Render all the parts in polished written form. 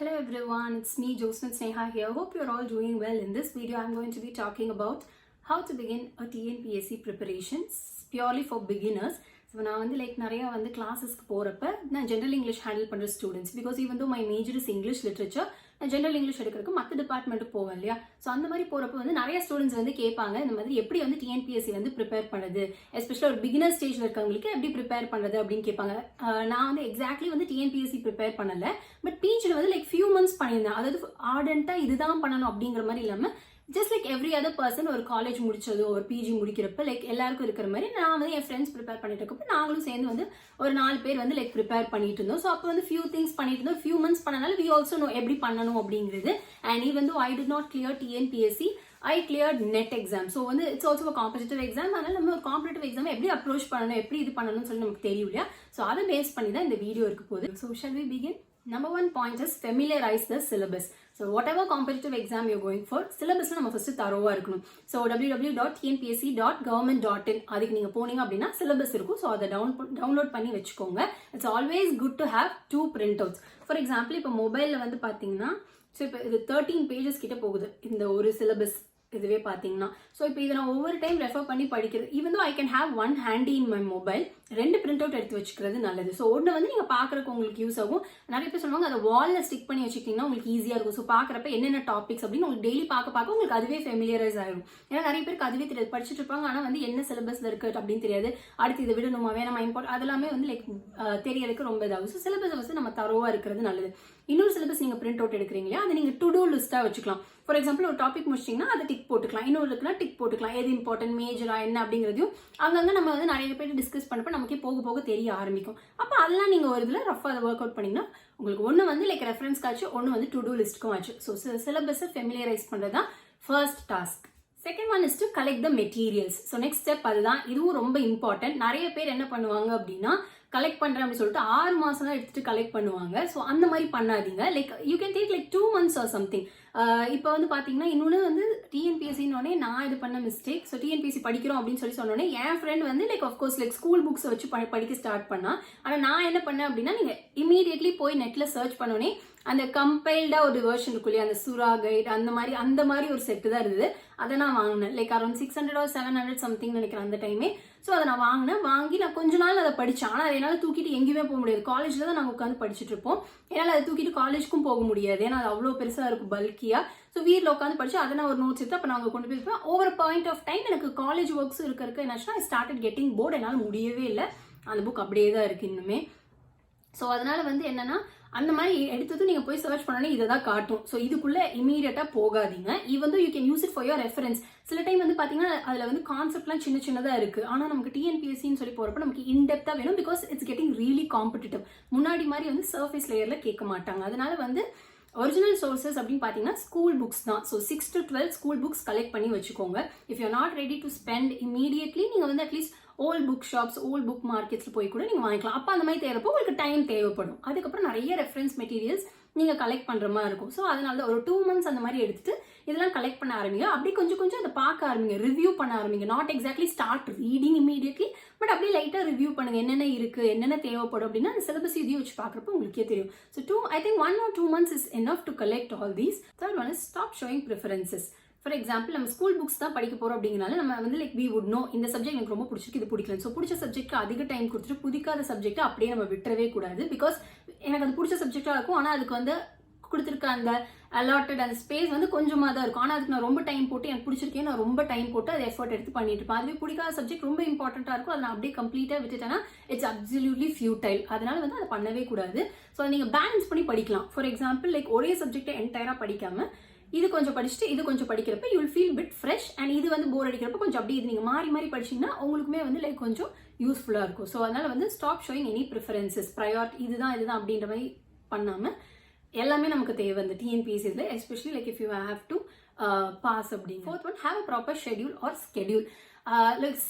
Hello everyone, it's me Joseph Sneha here. Hope you're all doing well. In this video, I'm going to be talking about how to begin a TNPSC preparations purely for beginners. So நான் வந்து நிறைய வந்து கிளாஸஸ்க்கு போறப்ப நான் general English handle பண்ற students because even though my major is English literature நான் general English எடுக்கிறதுக்கு மற்ற டிபார்ட்மெண்ட்டுக்கு போவேன் இல்லையா. ஸோ அந்த மாதிரி போறப்ப வந்து நிறைய ஸ்டூடெண்ட்ஸ் வந்து கேட்பாங்க இந்த மாதிரி எப்படி வந்து டிஎன்பிஎஸ்சி வந்து ப்ரிப்பேர் பண்ணுறது, எஸ்பெஷலி ஒரு பிகினர் ஸ்டேஜ்ல இருக்கவங்களுக்கு எப்படி ப்ரிப்பேர் பண்ணுறது அப்படின்னு கேட்பாங்க. நான் வந்து எக்ஸாக்ட்லி வந்து டிஎன்பிஎஸ்சி ப்ரிப்பேர் பண்ணல, பட் பிஜியில் வந்து ஃபியூ மந்த்ஸ் பண்ணியிருந்தேன். அதாவது ஆர்டென்ட்டா இதுதான் பண்ணணும் அப்படிங்கிற மாதிரி இல்லாமல் ஜஸ்ட் எவ்ரி அதர் பர்சன் ஒரு காலேஜ் முடிச்சதோ ஒரு பிஜி முடிக்கிறப்ப எல்லாருக்கும் இருக்கிற மாதிரி நான் வந்து என் ஃப்ரெண்ட்ஸ் ப்ரிப்பேர் பண்ணிட்டு இருக்கப்போ நாங்களும் சேர்ந்து வந்து ஒரு 4 பேர் வந்து ப்ரிப்பேர் பண்ணிட்டு இருந்தோம். ஸோ அப்போ வந்து ஃபியூ திங்ஸ் பண்ணிட்டு இருந்தோம். ஃபியூ மந்த்ஸ் பண்ணனால வி ஆல்சோ நோ எப்படி பண்ணணும் அப்படிங்கிறது. And even though I did not clear TNPSC, I cleared net exam. So வந்து இட்ஸ் ஆல்சோ காம்படிட்டிவ் எக்ஸாம். அதனால நம்ம ஒரு காம்படிட்டிவ் எக்ஸாம் எப்படி அப்ரோச் பண்ணணும், எப்படி இது பண்ணணும்னு சொல்லி நமக்கு தெரியும் இல்லையா. ஸோ அதை பேஸ் பண்ணி தான் இந்த வீடியோ இருக்க போகுது. So shall we begin? Number 1 point is familiarize the syllabus. So whatever competitive exam you're going for, syllabus நம்ம first தரோவா இருக்கணும். So www.tnpsc.government.in அதுக்கு நீங்க போனீங்க அப்படின்னா syllabus இருக்கும். So அதை டவுன்லோட் பண்ணி வச்சுக்கோங்க. It's always good to have 2 printouts. For example, இப்போ மொபைல்ல வந்து பாத்தீங்கன்னா இப்போ இது 13 pages கிட்ட போகுது இந்த ஒரு syllabus இதுவே பார்த்தீங்கன்னா. ஸோ இப்போ இதை நான் ஒவ்வொரு டைம் ரெஃபர் பண்ணி படிக்கிறது, even though I can have 1 handy in my mobile, 2 print out எடுத்து வச்சுக்கிறது நல்லது. ஸோ ஒன்று வந்து நீங்கள் பார்க்குறக்கு உங்களுக்கு யூஸ் ஆகும். நிறைய பேர் சொல்லுவாங்க அதை வாலில் ஸ்டிக் பண்ணி வச்சுக்கிட்டிங்கன்னா உங்களுக்கு ஈஸியாக இருக்கும். ஸோ பார்க்குறப்ப என்னென்ன டாபிக்ஸ் அப்படின்னு உங்களுக்கு டெய்லி பார்க்க உங்களுக்கு அதுவே ஃபெமிலியரைஸ் ஆகும். ஏன்னா நிறைய பேருக்கு அதுவே தெரியாது, படிச்சுட்டு இருப்பாங்க ஆனால் வந்து என்ன சிலபஸில் இருக்குது அப்படின்னு தெரியாது. அடுத்து இதை விடணுமா வேணாமா இம்பார்ட் அதெல்லாமே வந்து தெரியறதுக்கு ரொம்ப இதாகும். ஸோ சிலபஸை வந்து நம்ம தரோவாக இருக்கிறது நல்லது. இன்னொரு சிலபஸ் நீங்கள் பிரிண்ட் அவுட் எடுக்கிறீங்களா அதை நீங்கள் டு டூ லிஸ்ட்டாக வச்சுக்கலாம். ஃபார் எக்ஸாம்பிள் ஒரு டாபிக் முடிச்சிங்கன்னா அதை டிக் போட்டுக்கலாம், இன்னொரு இருக்குன்னா டிக் போட்டுக்கலாம். எது இம்பார்ட்டன்ட் மேஜரா என்ன அப்படிங்கிறதையும் அங்கங்கே நம்ம வந்து நிறைய பேர் டிஸ்கஸ் பண்ணப்போ நமக்கே போக போக தெரிய ஆரம்பிக்கும். அப்போ அதெல்லாம் நீங்கள் ஒரு இதில் ரஃபாக அதை ஒர்க் அவுட் பண்ணிங்கன்னா உங்களுக்கு ஒன்று வந்து ரெஃபரன்ஸ்க்கு ஆச்சு, ஒன்று வந்து டு டூ லிஸ்ட்டுக்கும் ஆச்சு. ஸோ சிலபஸை ஃபெமிலியரைஸ் பண்ணுறது தான் first task. Second one is to collect the materials. So next step அதுதான். இதுவும் ரொம்ப இம்பார்ட்டன்ட். நிறைய பேர் என்ன பண்ணுவாங்க அப்படின்னா கலெக்ட் பண்றேன் அப்படின்னு சொல்லிட்டு 6 மாசம் தான் எடுத்துட்டு கலெக்ட் பண்ணுவாங்க. ஸோ அந்த மாதிரி பண்ணாதீங்க. You can take 2 months or something. இப்போ வந்து பாத்தீங்கன்னா இன்னொன்று வந்து டிஎன்பிஎஸ்சின்னொடனே நான் இது பண்ண மிஸ்டேக். ஸோ டிஎன்பிஎஸ்சி படிக்கிறோம் அப்படின்னு சொன்னோடனே என் ஃப்ரெண்ட் வந்து அஃப்கோர்ஸ் ஸ்கூல் புக்ஸ் வச்சு படிக்க ஸ்டார்ட் பண்ணா. ஆனால் நான் என்ன பண்ணேன் அப்படின்னா நீங்க இமீடியட்லி போய் நெட்ல சர்ச் பண்ணோடனே அந்த கம்பைல்டா ஒரு வெர்ஷன் இருக்கும் இல்லையா, அந்த சுரா கைட் அந்த மாதிரி ஒரு செட்டு தான் இருந்தது. அதை நான் வாங்கினேன். அரௌண்ட் 600 or 700 சம்திங் நினைக்கிறேன் அந்த டைமே. ஸோ அதை நான் வாங்கி நான் கொஞ்ச நாள் அதை படித்தேன். ஆனால் என்னால் தூக்கிட்டு எங்கேயுமே போக முடியாது. காலேஜில் தான் நாங்கள் உட்காந்து படிச்சுட்டு இருப்போம். என்னால் அதை தூக்கிட்டு காலேஜுக்கும் போக முடியாது, ஏன்னா அது அவ்வளோ பெருசாக இருக்கும் பல்கியாக. ஸோ வீட்டில் உட்காந்து படிச்சு அதை நான் ஒரு நோட்ஸ் எடுத்து அப்போ நாங்கள் கொண்டு போயிருப்பேன். ஓவர் பாயிண்ட் ஆஃப் டைம் எனக்கு காலேஜ் ஒர்க்ஸ் இருக்க என்னாச்சுன்னா ஐ ஸ்டார்டட் கெட்டிங் போர்ட். என்னால் முடியவே இல்லை. அந்த புக் அப்படியே தான் இருக்குது இன்னுமே. ஸோ அதனால வந்து என்னன்னா அந்த மாதிரி எடுத்ததும் நீங்க போய் சர்ச் பண்ணோன்னே இதை தான் காட்டும். ஸோ இதுக்குள்ள இமீடியட்டா போகாதீங்க. Even though you can use it for your reference. சில டைம் வந்து பாத்தீங்கன்னா அதுல வந்து கான்செப்ட்லாம் சின்னதா இருக்கு. ஆனா நமக்கு டிஎன்பிஎஸ்சின்னு சொல்லி போறப்ப நமக்கு இன்டெப்தா வேணும். Because it's getting really competitive. முன்னாடி மாதிரி வந்து சர்ஃபேஸ் லேயர்ல கேட்க மாட்டாங்க. அதனால வந்து ஒரிஜினல் சோர்சஸ் அப்படின்னு பார்த்தீங்கன்னா ஸ்கூல் புக்ஸ் தான். So 6 to 12 school books collect பண்ணி வச்சுக்கோங்க. If you not ready to spend immediately நீங்கள் வந்து at least old book shops, old book மார்க்கெட்ஸில் போய் கூட நீங்கள் வாங்கிக்கலாம். அப்போ அந்த மாதிரி தேவைப்போ உங்களுக்கு டைம் தேவைப்படும். அதுக்கப்புறம் நிறைய ரெஃபரன்ஸ் மெட்டீரியல்ஸ் நீங்கள் கலெக்ட் பண்ணுற மாதிரி இருக்கும். ஸோ அதனால தான் ஒரு 2 months அந்த மாதிரி எடுத்துட்டு இதெல்லாம் கலெக்ட் பண்ண ஆரம்பிங்க. அப்படி கொஞ்சம் அதை பார்க்க ஆரம்பிங்க, ரிவ்யூ பண்ண ஆரம்பிங்க. Not exactly start reading immediately, but அப்படியே லைட்டாக ரிவ்யூ பண்ணுங்க. என்னென்ன இருக்கு, என்னென்ன தேவைப்படும் அப்படின்னா அந்த சிலபஸ் இதையும் வச்சு பார்க்குறப்ப உங்களுக்கே தெரியும். So I think 1 or 2 months is enough to collect all these. Third one is stop showing preferences. For example நம்ம ஸ்கூல் புக்ஸ் தான் படிக்க போறோம் அப்படிங்கனால நம்ம வந்து வி வுட் நோ இந்த சப்ஜெக்ட் எனக்கு ரொம்ப பிடிச்சிருக்கு, இது பிடிக்கல. ஸோ பிடிச்ச சப்ஜெக்ட் அதிக டைம் கொடுத்துட்டு பிடிக்காத சப்ஜெக்ட் அப்படியே நம்ம விட்டுறவே கூடாது. பிகாஸ் எனக்கு அது பிடிச்ச சப்ஜெக்டா இருக்கும், ஆனால் அதுக்கு வந்து கொடுத்துருக்க அந்த அலாட்டட் அந்த ஸ்பேஸ் வந்து கொஞ்சமாக தான் இருக்கும். ஆனால் அதுக்கு நான் ரொம்ப டைம் போட்டு எனக்கு பிடிச்சிருக்கேன், நான் ரொம்ப டைம் போட்டு அதை எஃபர்ட் எடுத்து பண்ணிட்டு இருப்பேன். அதுவே பிடிக்காத சப்ஜெக்ட் ரொம்ப இம்பார்ட்டண்ட்டாக இருக்கும், அதை நான் அப்படியே கம்ப்ளீட்டாக விட்டுட்டேன்னா இட்ஸ் அப்சல்யூட்லி ஃபியூட்டைல். அதனால வந்து அதை பண்ணவே கூடாது. ஸோ நீங்கள் பேலன்ஸ் பண்ணி படிக்கலாம். ஃபார் எக்ஸாம்பிள் ஒரே சப்ஜெக்டை என்டையராக படிக்காம இது கொஞ்சம் படிச்சுட்டு இது கொஞ்சம் படிக்கிறப்ப you will feel bit fresh. And இது வந்து போர் அடிக்கிறப்ப கொஞ்சம் அப்படி இது நீங்கள் மாறி படிச்சிங்கன்னா உங்களுக்குமே வந்து கொஞ்சம் யூஸ்ஃபுல்லாக இருக்கும். ஸோ அதனால வந்து stop showing any preferences, priority இதுதான் அப்படின்ற மாதிரி பண்ணாமல் எல்லாமே நமக்கு தேவை இந்த டிஎன்பிஎஸ்சியில், especially if you have to pass அப்படிங்க. Fourth one, have a proper schedule or schedule.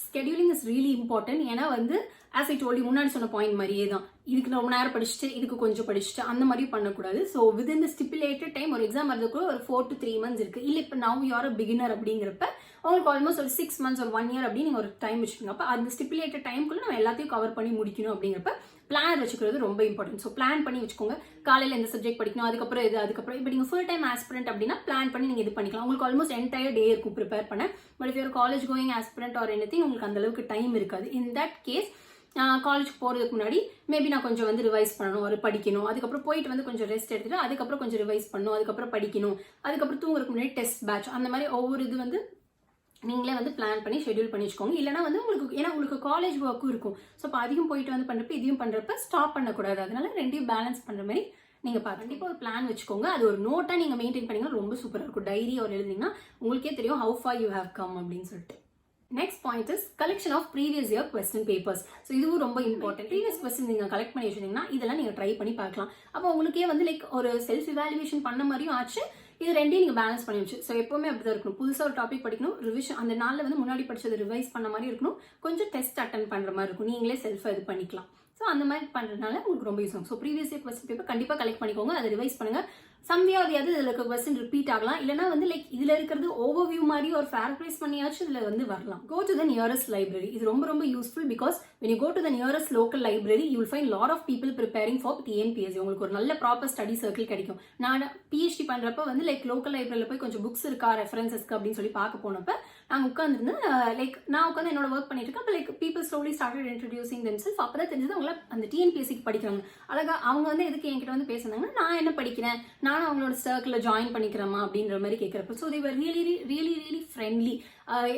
Scheduling is really important. ஏன்னா வந்து ஆஸ் ஐ டோல்ட் யூ முன்னாடி சொன்ன பாயிண்ட் மாதிரியே தான் இதுக்கு ரொம்ப நேரம் படிச்சுட்டு இதுக்கு கொஞ்சம் படிச்சுட்டு அந்த மாதிரி பண்ணக்கூடாது. So within the stipulated time ஒரு எக்ஸாம் வரதுக்குள்ள ஒரு 4 to 3 months இருக்கு. இல்லை இப்போ now you are a beginner அப்படிங்கிறப்ப உங்களுக்கு ஆல்மோஸ்ட் ஒரு 6 months ஒரு 1 year அப்படின்னு நீங்கள் ஒரு டைம் வச்சுக்கோங்க. அப்போ அந்த ஸ்டிப்புலேட்டட் டைம்குள்ள நம்ம எல்லாத்தையும் கவர் பண்ணி முடிக்கணும் அப்படிங்கிறப்ப பிளான் வச்சுக்கிறது ரொம்ப இம்பார்ட்டன்ட். ஸோ பிளான் பண்ணி வச்சுக்கோங்க. காலையில் எந்த சப்ஜெக்ட் படிக்கணும், அதுக்கப்புறம் இது, அதுக்கப்புறம் இப்போ நீங்கள் ஃபுல் டைம் ஆஸ்பிரண்ட் அப்படின்னா பிளான் பண்ணி நீங்கள் இது பண்ணிக்கலாம். உங்களுக்கு ஆல்மோஸ்ட் என்டையர் டே இருக்கும் ப்ரிப்பேர் பண்ண. But if you're college going aspirant or anything உங்களுக்கு அந்த அளவுக்கு டைம் இருக்காது. இன் தட் கேஸ் காலேஜ் போகிறதுக்கு முன்னாடி மேபி நான் கொஞ்சம் வந்து ரிவைஸ் பண்ணணும், ஒரு படிக்கணும், அதுக்கப்புறம் போயிட்டு வந்து கொஞ்சம் ரெஸ்ட் எடுத்துட்டு அதுக்கப்புறம் கொஞ்சம் ரிவைஸ் பண்ணணும், அதுக்கப்புறம் படிக்கணும், அதுக்கப்புறம் தூங்குறதுக்கு முன்னாடி டெஸ்ட் பேட்ச், அந்த மாதிரி ஒவ்வொரு இது வந்து நீங்களே வந்து பிளான் பண்ணி ஷெட்யூல் பண்ணி வச்சுக்கோங்க. இல்லைனா வந்து உங்களுக்கு ஏன்னா உங்களுக்கு காலேஜ் ஒர்க்கும் இருக்கும். ஸோ இப்போ அதிகம் போயிட்டு வந்து பண்ணுறப்ப இதையும் பண்ணுறப்ப ஸ்டாப் பண்ணக்கூடாது. அதனால ரெண்டையும் பேலன்ஸ் பண்ணுற மாதிரி நீங்கள் கண்டிப்பாக ஒரு பிளான் வச்சுக்கோங்க. அது ஒரு நோட்டாக நீங்கள் மெயின்டைன் பண்ணிங்கன்னா ரொம்ப சூப்பராக இருக்கும். டைரி ஒரு எழுதிங்கன்னா உங்களுக்கே தெரியும் how far you have come அப்படின்னு சொல்லிட்டு. Next point is collection of previous year question papers. So இதுவும் ரொம்ப இம்பார்ட்டன்ட். ப்ரீவியஸ் கொஸ்டின் நீங்கள் கலெக்ட் பண்ணி வச்சிருந்தீங்கன்னா இதெல்லாம் நீங்கள் ட்ரை பண்ணி பார்க்கலாம். அப்போ உங்களுக்கே வந்து லைக் ஒரு செல்ஃப் இவாலுவேஷன் பண்ண மாதிரியும் ஆச்சு. இது ரெண்டையும் நீங்கள் பேலன்ஸ் பண்ணி வச்சு. ஸோ எப்பவுமே அப்படிதான் இருக்கணும். புதுசாக ஒரு டாபிக் படிக்கணும், ரிவிஷன் அந்த நாளில் வந்து முன்னாடி படிச்சது ரிவைஸ் பண்ண மாதிரி இருக்கணும், கொஞ்சம் டெஸ்ட் அட்டன் பண்ணுற மாதிரி இருக்கும். நீங்களே செல்ஃபாக இது பண்ணிக்கலாம். ஸோ அந்த மாதிரி பண்ணுறதுனால உங்களுக்கு ரொம்ப யூஸ் ஆகும். So previous year question paper கண்டிப்பாக கலெக்ட் பண்ணிக்கோங்க, அதை ரிவைஸ் பண்ணுங்க. சம்வியாவது இதில் இருக்க கொஸ்டின் ரிப்பீட் ஆகலாம், இல்லைனா வந்து லைக் இதில் இருக்கிறது ஓவர்வியூ மாதிரி ஒரு ஃபேரக்ரைஸ் பண்ணியாச்சும் இதில் வந்து வரலாம். Go to the nearest library. இது ரொம்ப ரொம்ப useful because when you go to the nearest local library you will find lot of people preparing for TNPSC. உங்களுக்கு ஒரு நல்ல ப்ராப்பர் ஸ்டடி சர்க்கிள் கிடைக்கும். நான் PhD பண்ணுறப்ப வந்து லைக் லோக்கல் லைப்ரரியில் போய் கொஞ்சம் புக்ஸ் இருக்கா ரெஃபரன்சஸ்க்கு அப்படின்னு சொல்லி பார்க்க போனப்ப நாங்கள் உட்காந்துருந்தேன். லைக் நான் உட்காந்து என்னோட ஒர்க் பண்ணிட்டு இருக்கேன். அப்போ like people slowly started introducing themself. அப்போ தான் தெரிஞ்சது அவங்கள அந்த TNPSCக்கு படிக்கிறாங்க. அழகா அவங்க வந்து எதுக்கு என்கிட்ட வந்து பேசுனாங்கன்னா நான் என்ன படிக்கிறேன், நானும் அவங்களோட சர்க்கிளில் ஜாயின் பண்ணிக்கிறேமா அப்படின்ற மாதிரி கேட்குறப்ப. So they were really friendly.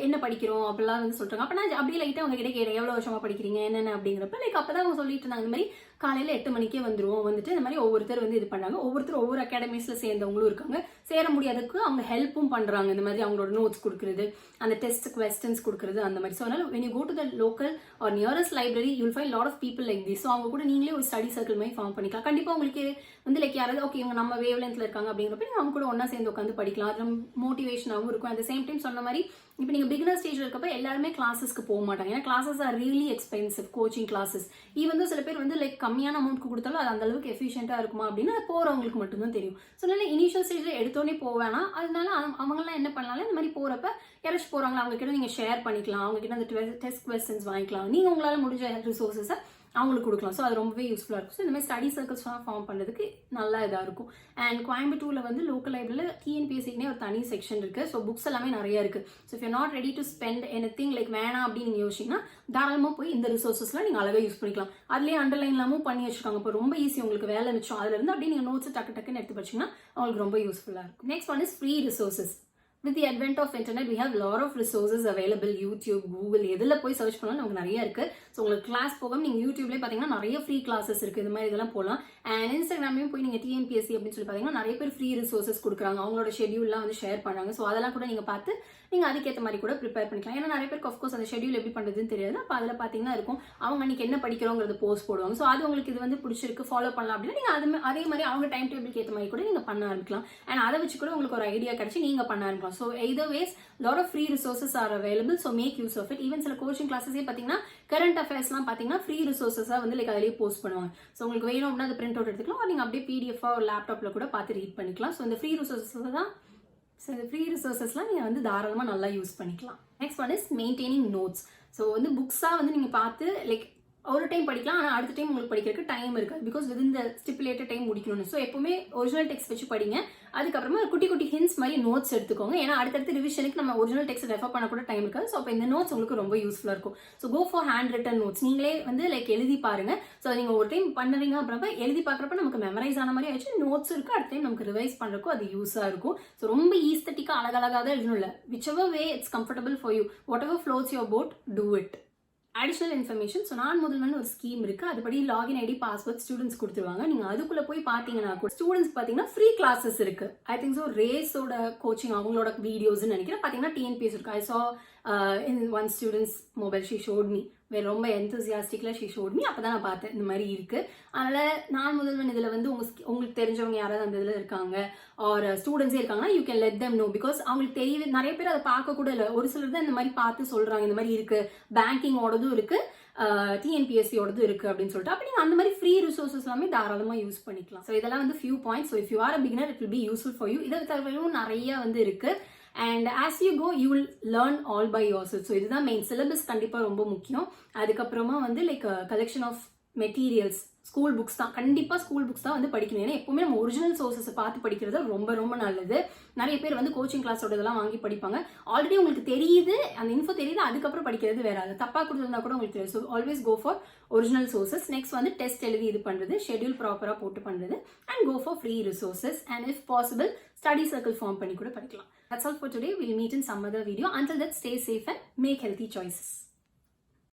என்ன படிக்கிறோம் அப்படிலாம் வந்து சொல்றாங்க. அப்போ நான் அப்படியே லைட்டாக அவங்க கிட்ட கேட்டேன் எவ்வளோ வருஷமா படிக்கிறீங்க என்னென்ன அப்படிங்கிறப்ப லைக் அப்போ தான் அவங்க சொல்லிட்டு இருந்தாங்க இந்த மாதிரி காலையில் 8 மணிக்கே வந்துருவோம். வந்துட்டு இந்த மாதிரி ஒவ்வொருத்தர் வந்து இது பண்ணாங்க. ஒவ்வொருத்தர் ஒவ்வொரு அகாடமிஸில் சேர்ந்தவங்களும் இருக்காங்க. சேர முடியாததுக்கு அவங்க ஹெல்ப்பும் பண்ணுறாங்க. இந்த மாதிரி அவங்களோட நோட்ஸ் கொடுக்குறது, அந்த டெஸ்ட் கொஸ்டின்ஸ் கொடுக்குறது, அந்த மாதிரி. ஸோ அதனால when you go to the local or nearest library you will find lot of people like this. So அவங்க கூட நீங்களே ஒரு ஸ்டடி சர்க்கிள் மாதிரி ஃபார்ம் பண்ணிக்கலாம். கண்டிப்பாக உங்களுக்கு வந்து லைக் யாராவது ஓகே இவங்க நம்ம வேவ் லென்த்ல இருக்காங்க அப்படிங்கிறப்ப நீங்கள் அவங்க கூட ஒன்றா சேர்ந்து உட்காந்து படிக்கலாம். அது மோட்டிவேஷனாகவும் இருக்கும். அட் த சேம் டைம் சொன்ன மாதிரி இப்போ நீங்கள் பிகினர் ஸ்டேஜில் இருக்கப்போ எல்லாருமே கிளாஸஸ்க்கு போக மாட்டாங்க. ஏன்னா classes are really expensive. Coaching classes even சில பேர் வந்து லைக் கம்மியான அமௌண்ட்க்கு கொடுத்தாலும் அது அந்த அளவுக்கு எஃபிஷியண்டாக இருக்குமா அப்படின்னு போகிறவங்களுக்கு மட்டும்தான் தெரியும். ஸோ அதனால இனிஷியல் ஸ்டேஜில் எடுத்தோடனே போவேனா. அதனால அவங்களாம் என்ன பண்ணாலும் இந்த மாதிரி போகிறப்ப யாராச்சும் போகிறாங்களா அவங்க கிட்ட நீங்கள் ஷேர் பண்ணிக்கலாம். அவங்க கிட்ட அந்த டெஸ்ட் கொஸ்டின்ஸ் வாங்கிக்கலாம். நீங்கள் உங்களால் முடிஞ்ச ரிசோர்ஸஸை அவங்களுக்கு கொடுக்கலாம். ஸோ அது ரொம்பவே யூஸ்ஃபுல்லாக இருக்கும். ஸோ இந்த மாதிரி ஸ்டடி சர்க்கிள்ஸ்லாம் ஃபார்ம் பண்ணுறதுக்கு நல்லா இதாக இருக்கும். அண்ட் கோயம்புத்தூரில் வந்து லோக்கல் லைப்ரரியில் TNPSCனே ஒரு தனி செக்ஷன் இருக்குது. ஸோ புக்ஸ் எல்லாமே நிறைய இருக்குது. So if you not ready to spend anything like வேணாம் அப்படின்னு நீங்கள் யோசிச்சிங்கன்னா தாராளமாக போய் இந்த ரிசோர்ஸஸ்லாம் நீங்கள் அழகாக யூஸ் பண்ணிக்கலாம். அதுலேயே அண்டர்லைன்லாமும் பண்ணி வச்சுருக்காங்க. இப்போ ரொம்ப ஈஸி உங்களுக்கு வேலை மிச்சம். அதுலேருந்து அப்படியே நீங்கள் நோட்ஸ் டக்குன்னு எடுத்து படிச்சிங்கன்னா அவங்களுக்கு ரொம்ப யூஸ்ஃபுல்லாக இருக்கும். Next one is free resources. With the advent of internet we have lot of resources available. YouTube, Google எதில் போய் சர்ச் பண்ணாலும் நமக்கு நிறைய இருக்குது. ஸோ உங்களுக்கு கிளாஸ் போகாம நீங்கள் யூடியூப்லேயே பார்த்தீங்கன்னா நிறைய ஃப்ரீ கிளாஸஸ் இருக்குது. இது மாதிரி இதெல்லாம் போகலாம். அண்ட் இன்ஸ்டாகிராமையும் போய் நீங்கள் TNPSC அப்படின்னு சொல்லி பார்த்தீங்கன்னா நிறைய பேர் ஃப்ரீ ரிசோர்ஸஸ் கொடுக்குறாங்க. அவங்களோட ஷெட்யூல்லாம் வந்து ஷேர் பண்ணுறாங்க. ஸோ அதெல்லாம் கூட நீங்கள் பார்த்து நீங்கள் அதுக்கேற்ற மாதிரி கூட ப்ரிப்பேர் பண்ணிக்கலாம். ஏன்னா நிறைய பேருக்கு ஆஃப்கோர்ஸ் அந்த ஷெட்யூல் எப்படி பண்ணுறதுன்னு தெரியாது. அப்போ அதில் பார்த்தீங்கன்னா இருக்கும் அவங்க அன்றைக்கி என்ன படிக்கிறோங்கிறது போஸ்ட் போடுவாங்க. ஸோ அது உங்களுக்கு இது வந்து பிடிச்சிருக்கு ஃபாலோ பண்ணலாம் அப்படின்னா நீங்கள் அதே மாதிரி அவங்க டைம் டேபிளுக்கு ஏற்ற மாதிரி கூட நீங்கள் பண்ண ஆரம்பிக்கலாம். அண்ட் அதை வச்சு கூட உங்களுக்கு ஒரு ஐடியா கிடச்சி நீங்கள் பண்ண ஆரம்பிக்கலாம். So either ways lot of free resources are available, so make use of it. even சில கோச்சிங் கிளாஸஸே பார்த்தீங்கன்னா கரண்ட் அஃபேர்ஸ்லாம் பார்த்தீங்கன்னா ஃப்ரீ ரிசோர்ஸஸாக வந்து லைக் அதிலேயே போஸ்ட் பண்ணுவாங்க. ஸோ உங்களுக்கு வேணும் அப்படின்னா அது பிரிண்ட் அவுட் எடுத்துக்கலாம். நீங்கள் அப்படியே PDF-ஆக ஒரு லேப்டாப்பில் கூட பார்த்து ரீட் பண்ணிக்கலாம். ஸோ இந்த ஃப்ரீ ரிசோர்ஸஸ்லாம் நீங்கள் வந்து தாராளமாக நல்லா யூஸ் பண்ணிக்கலாம். Next one is maintaining notes. So வந்து புக்ஸாக வந்து நீங்கள் பார்த்து லைக் ஒரு டைம் படிக்கலாம். ஆனால் அடுத்த டைம் உங்களுக்கு படிக்கிறதுக்கு டைம் இருக்காது. பிகாஸ் வித் இந்த ஸ்டிப்புலேட்டட் டைம் முடிக்கணும்னு. ஸோ எப்பவுமே ஒரிஜினல் டெக்ஸ்ட் வச்சு படிங்க. அதுக்கப்புறமா குட்டி குட்டி ஹிண்ட்ஸ் மாதிரி நோட்ஸ் எடுத்துக்கோங்க. ஏன்னா அடுத்தடுத்து ரிவிஷனுக்கு நம்ம ஒரிஜினல் டெக்ஸ்ட் ரெஃபர் பண்ண கூட டைம் இருக்காது. ஸோ அப்போ இந்த நோட்ஸ் உங்களுக்கு ரொம்ப யூஸ்ஃபுல்லாக இருக்கும். So go for hand written notes. நீங்களே வந்து லைக் எழுதி பாருங்க. ஸோ நீங்கள் ஒரு டைம் பண்ணுறீங்க அப்படின்றப்ப எழுதி பார்க்குறப்ப நமக்கு மெமரைஸ் ஆன மாதிரி ஆயிடுச்சு. நோட்ஸ் இருக்குது. அடுத்த டைம் நமக்கு ரிவைஸ் பண்ணுறக்கும் அது யூஸாக இருக்கும். ஸோ ரொம்ப ஈஸ்தட்டிக்காக அழகழகாக தான் எழுதணும் இல்லை. whichever way it's comfortable for you, whatever floats your boat, do it. Additional information. So நான் முதல்வன் ஒரு ஸ்கீம் இருக்குது. அதுபடி லாகின் ஐடி பாஸ்வேர்ட் ஸ்டூடெண்ட்ஸ் கொடுத்துருவாங்க. நீங்கள் அதுக்குள்ளே போய் பார்த்தீங்கன்னா கூட ஸ்டூடெண்ட்ஸ் பார்த்தீங்கன்னா ஃப்ரீ கிளாஸஸ் இருக்குது. ஐ திங்க் ஸோ ரேஸோட கோச்சிங் அவங்களோட வீடியோஸ்ன்னு நினைக்கிறேன். பார்த்தீங்கன்னா TNPSC இருக்குது. ஐ சா in one student's mobile she showed me ரொம்ப எந்தூசியாஸ்டிக்ல ஷீ ஷோட் மீ. அப்போ தான் நான் பார்த்தேன் இந்த மாதிரி இருக்குது. அதனால் நான் முதல்வன் இதில் வந்து உங்களுக்கு தெரிஞ்சவங்க யாராவது அந்த இதில் இருக்காங்க ஆர் ஸ்டூடெண்ட்ஸே இருக்காங்கன்னா you can let them know. பிகாஸ் அவங்களுக்கு தெரியவே நிறைய பேர் அதை பார்க்க கூட இல்லை. ஒரு சிலர் தான் இந்த மாதிரி பார்த்து சொல்கிறாங்க இந்த மாதிரி இருக்குது. பேங்கிங்கோடதும் இருக்குது டிஎன்பிஎஸ்சியோடது இருக்குது அப்படின்னு சொல்லிட்டு அப்போ நீங்கள் அந்த மாதிரி ஃப்ரீ ரிசோர்ஸஸ் எல்லாமே தாராளமாக யூஸ் பண்ணிக்கலாம். ஸோ இதெல்லாம் வந்து few points. So if you are a beginner it will be useful for you. இதை தவிரவும் நிறைய வந்து இருக்குது. And as you go you will learn all by yourself. So இதுதான் மெயின். சிலபஸ் கண்டிப்பாக ரொம்ப முக்கியம். அதுக்கப்புறமா வந்து like collection of materials, school books தான், கண்டிப்பாக ஸ்கூல் புக்ஸ் தான் வந்து படிக்கணும். ஏன்னா எப்பவுமே நம்ம ஒரிஜினல் சோர்ஸஸை பார்த்து படிக்கிறது ரொம்ப ரொம்ப நல்லது. நிறைய பேர் வந்து கோச்சிங் கிளாஸோட இதெல்லாம் வாங்கி படிப்பாங்க. ஆல்ரெடி உங்களுக்கு தெரியுது, அந்த இன்ஃபோ தெரியுது, அதுக்கப்புறம் படிக்கிறது வேற. அது தப்பாக கொடுத்துருந்தா கூட உங்களுக்கு தெரியும். So always go for original sources. Next வந்து டெஸ்ட் எழுதி இது பண்ணுறது, ஷெட்யூல் ப்ராப்பராக போட்டு பண்ணுறது, and go for free resources. And if possible study circle form பண்ணி கூட படிக்கலாம். That's all for today. We'll meet in some other video. Until then, stay safe and make healthy choices.